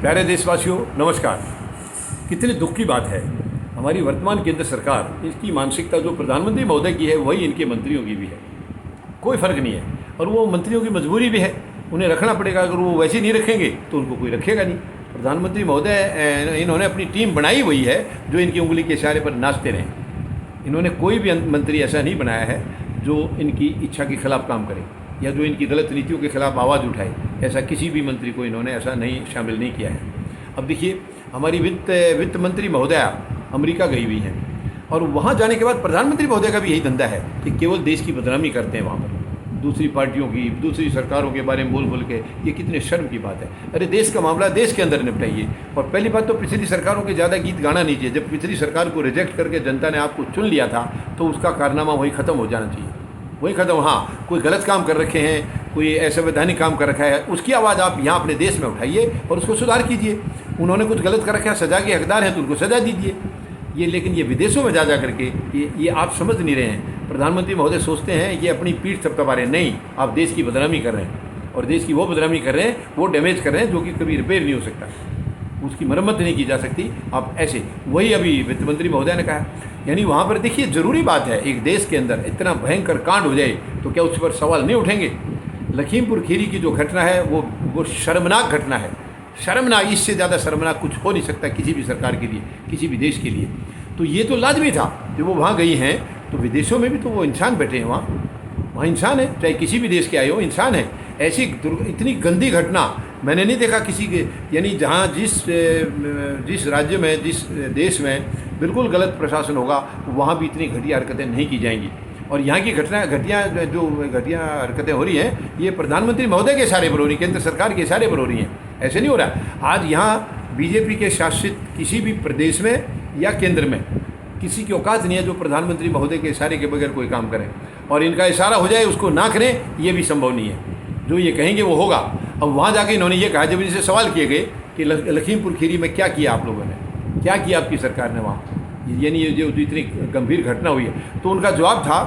प्यारे देशवासियों, नमस्कार। कितने दुख की बात है, हमारी वर्तमान केंद्र सरकार, इसकी मानसिकता जो प्रधानमंत्री महोदय की है वही इनके मंत्रियों की भी है। कोई फ़र्क नहीं है और वो मंत्रियों की मजबूरी भी है, उन्हें रखना पड़ेगा। अगर वो वैसे नहीं रखेंगे तो उनको कोई रखेगा नहीं। प्रधानमंत्री महोदय इन्होंने अपनी टीम बनाई हुई है जो इनकी उंगली के इशारे पर नाचते रहें। इन्होंने कोई भी मंत्री ऐसा नहीं बनाया है जो इनकी इच्छा के खिलाफ काम करे या जो इनकी गलत नीतियों के खिलाफ आवाज़ उठाए। ऐसा किसी भी मंत्री को इन्होंने ऐसा नहीं शामिल नहीं किया है। अब देखिए, हमारी वित्त मंत्री महोदया अमेरिका गई हुई हैं और वहाँ जाने के बाद प्रधानमंत्री महोदय का भी यही धंधा है कि केवल देश की बदनामी करते हैं वहाँ पर, दूसरी पार्टियों की, दूसरी सरकारों के बारे में बोल के। ये कितने शर्म की बात है। अरे देश का मामला देश के अंदर निपटाइए। और पहली बात तो पिछली सरकारों के ज़्यादा गीत गाना नहीं चाहिए। जब पिछली सरकार को रिजेक्ट करके जनता ने आपको चुन लिया था तो उसका कारनामा वही ख़त्म हो जाना चाहिए, वही ख़त्म। हाँ, कोई गलत काम कर रखे हैं, कोई असंवैधानिक काम कर रखा है, उसकी आवाज़ आप यहाँ अपने देश में उठाइए और उसको सुधार कीजिए। उन्होंने कुछ गलत कर रखा है, सज़ा के हकदार हैं तो उनको सज़ा दीजिए। लेकिन ये विदेशों में जा करके ये आप समझ नहीं रहे हैं। प्रधानमंत्री महोदय सोचते हैं ये अपनी पीठ थपथपा रहे हैं। नहीं, आप देश की बदनामी कर रहे हैं और देश की वो बदनामी कर रहे हैं, वो डैमेज कर रहे हैं जो कि कभी रिपेयर नहीं हो सकता, उसकी मरम्मत नहीं की जा सकती। आप ऐसे, वही अभी वित्त मंत्री महोदय ने कहा। यानी वहाँ पर देखिए, ज़रूरी बात है, एक देश के अंदर इतना भयंकर कांड हो जाए तो क्या उस पर सवाल नहीं उठेंगे। लखीमपुर खीरी की जो घटना है वो शर्मनाक घटना है। शर्मनाक, इससे ज़्यादा शर्मनाक कुछ हो नहीं सकता किसी भी सरकार के लिए, किसी भी देश के लिए। तो ये तो लाजमी था जब वो वहाँ गई हैं, तो विदेशों में भी तो वो इंसान बैठे हैं, वहाँ इंसान है, चाहे किसी भी देश के आए हो, इंसान है। ऐसी इतनी गंदी घटना मैंने नहीं देखा किसी के। यानी जहाँ जिस राज्य में, जिस देश में बिल्कुल गलत प्रशासन होगा वहाँ भी इतनी घटिया हरकतें नहीं की जाएंगी। और यहाँ की घटिया हरकतें हो रही हैं, ये प्रधानमंत्री महोदय के इशारे पर हो रही, केंद्र सरकार के इशारे पर हो रही हैं। ऐसे नहीं हो रहा। आज यहाँ बीजेपी के शासित किसी भी प्रदेश में या केंद्र में किसी की औकात नहीं है जो प्रधानमंत्री महोदय के इशारे के बगैर कोई काम करें। और इनका इशारा हो जाए उसको ना करें, ये भी संभव नहीं है। जो ये कहेंगे वो होगा। अब वहाँ जाके इन्होंने ये कहा, जब इनसे सवाल किए गए कि लखीमपुर खीरी में क्या किया आप लोगों ने, क्या किया आपकी सरकार ने वहाँ, यानी ये जो इतनी गंभीर घटना हुई है, तो उनका जवाब था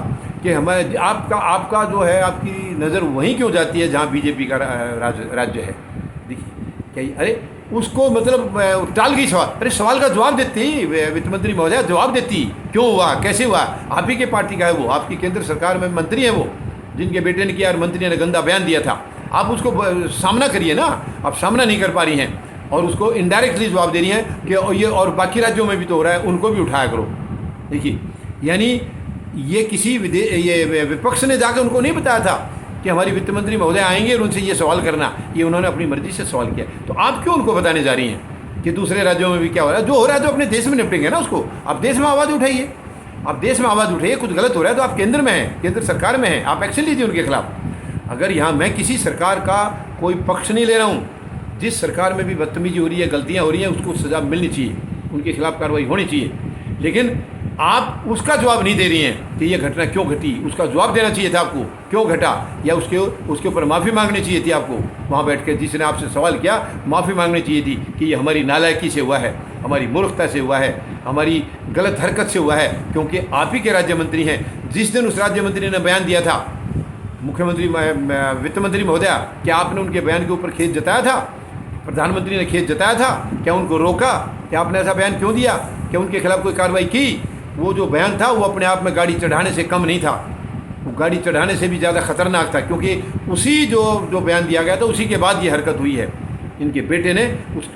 कि हमारे आपका जो है, आपकी नज़र वहीं क्यों जाती है जहाँ बीजेपी का राज्य है। देखिए क्या, अरे उसको मतलब टाल गई सवाल। अरे सवाल का जवाब देती वित्त मंत्री महोदय, जवाब देती क्यों हुआ, कैसे हुआ। आप ही के पार्टी का है वो, आपकी केंद्र सरकार में मंत्री हैं वो, जिनके बेटे ने किया और मंत्री ने गंदा बयान दिया था। आप उसको सामना करिए ना, आप सामना नहीं कर पा रही हैं और उसको इनडायरेक्टली जवाब दे रही हैं कि ये और बाकी राज्यों में भी तो हो रहा है, उनको भी उठाया करो। देखिए, यानी ये किसी ये विपक्ष ने जाकर उनको नहीं बताया था कि हमारी वित्त मंत्री महोदय आएंगे और उनसे ये सवाल करना। ये उन्होंने अपनी मर्जी से सवाल किया। तो आप क्यों उनको बताने जा रही हैं कि दूसरे राज्यों में भी क्या हो रहा है। जो हो रहा है तो अपने देश में निपटेंगे ना उसको। आप देश में आवाज़ उठाइए, आप देश में आवाज़ उठाइए। कुछ गलत हो रहा है तो आप केंद्र में हैं, केंद्र सरकार में हैं, आप एक्शन लीजिए उनके खिलाफ। अगर यहाँ मैं किसी सरकार का कोई पक्ष नहीं ले रहा हूँ, जिस सरकार में भी बदतमीजी हो रही है, गलतियाँ हो रही हैं, उसको सज़ा मिलनी चाहिए, उनके खिलाफ कार्रवाई होनी चाहिए। लेकिन आप उसका जवाब नहीं दे रही हैं कि ये घटना क्यों घटी। उसका जवाब देना चाहिए था आपको, क्यों घटा, या उसके ऊपर माफ़ी मांगनी चाहिए थी आपको। वहाँ बैठ के जिसने आपसे सवाल किया, माफ़ी मांगनी चाहिए थी कि ये हमारी नालायकी से हुआ है, हमारी मूर्खता से हुआ है, हमारी गलत हरकत से हुआ है, क्योंकि आप ही के राज्य मंत्री हैं। जिस दिन उस राज्य मंत्री ने बयान दिया था, मुख्यमंत्री वित्त मंत्री महोदया, क्या आपने उनके बयान के ऊपर खेद जताया था? प्रधानमंत्री ने खेद जताया था? क्या उनको रोका? क्या आपने ऐसा बयान क्यों दिया? क्या उनके खिलाफ कोई कार्रवाई की? वो जो बयान था वो अपने आप में गाड़ी चढ़ाने से कम नहीं था, वो गाड़ी चढ़ाने से भी ज़्यादा ख़तरनाक था, क्योंकि उसी जो बयान दिया गया था उसी के बाद ये हरकत हुई है। इनके बेटे ने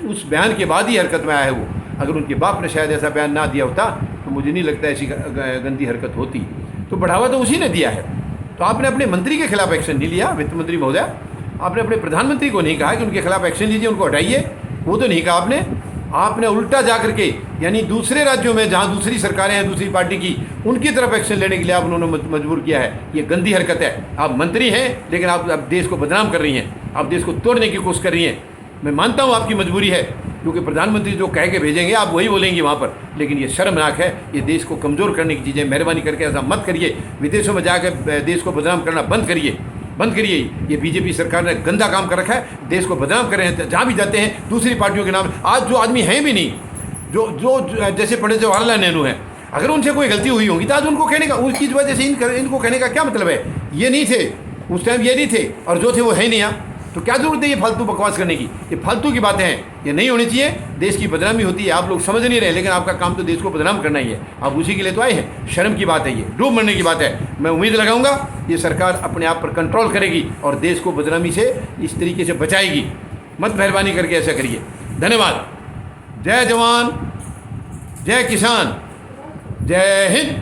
उस बयान के बाद ही हरकत में आया है वो। अगर उनके बाप ने शायद ऐसा बयान ना दिया होता तो मुझे नहीं लगता ऐसी गंदी हरकत होती। तो बढ़ावा तो उसी ने दिया है। तो आपने अपने मंत्री के खिलाफ एक्शन नहीं लिया, वित्त मंत्री महोदय। आपने अपने प्रधानमंत्री को नहीं कहा कि उनके खिलाफ एक्शन लीजिए, उनको हटाइए, वो तो नहीं कहा आपने उल्टा जा करके, यानी दूसरे राज्यों में जहाँ दूसरी सरकारें हैं, दूसरी पार्टी की, उनकी तरफ एक्शन लेने के लिए आप उन्होंने मजबूर किया है। ये गंदी हरकत है। आप मंत्री हैं लेकिन आप देश को बदनाम कर रही हैं, आप देश को तोड़ने की कोशिश कर रही हैं। मैं मानता हूँ आपकी मजबूरी है, क्योंकि प्रधानमंत्री जो कह के भेजेंगे आप वही बोलेंगे वहाँ पर। लेकिन ये शर्मनाक है, ये देश को कमज़ोर करने की चीज़ें। मेहरबानी करके ऐसा मत करिए। विदेशों में जाकर देश को बदनाम करना बंद करिए। ये बीजेपी सरकार ने गंदा काम कर रखा है, देश को बदनाम कर रहे हैं। जहाँ भी जाते हैं दूसरी पार्टियों के नाम। आज जो आदमी हैं भी नहीं, जो जैसे पंडित जवाहरलाल नेहरू हैं, अगर उनसे कोई गलती हुई होगी तो आज उनको कहने का, उसकी वजह से इनको कहने का क्या मतलब है। ये नहीं थे उस टाइम, ये नहीं थे, और जो थे वो है ही नहीं। यहाँ तो क्या ज़रूरत है ये फालतू बकवास करने की? ये फालतू की बातें हैं, ये नहीं होनी चाहिए। देश की बदनामी होती है, आप लोग समझ नहीं रहे, लेकिन आपका काम तो देश को बदनाम करना ही है। आप उसी के लिए तो आए हैं। शर्म की बात है, ये डूब मरने की बात है। मैं उम्मीद लगाऊंगा ये सरकार अपने आप पर कंट्रोल करेगी और देश को बदनामी से इस तरीके से बचाएगी। मत मेहरबानी करके ऐसा करिए। धन्यवाद। जय जवान, जय किसान, जय हिंद।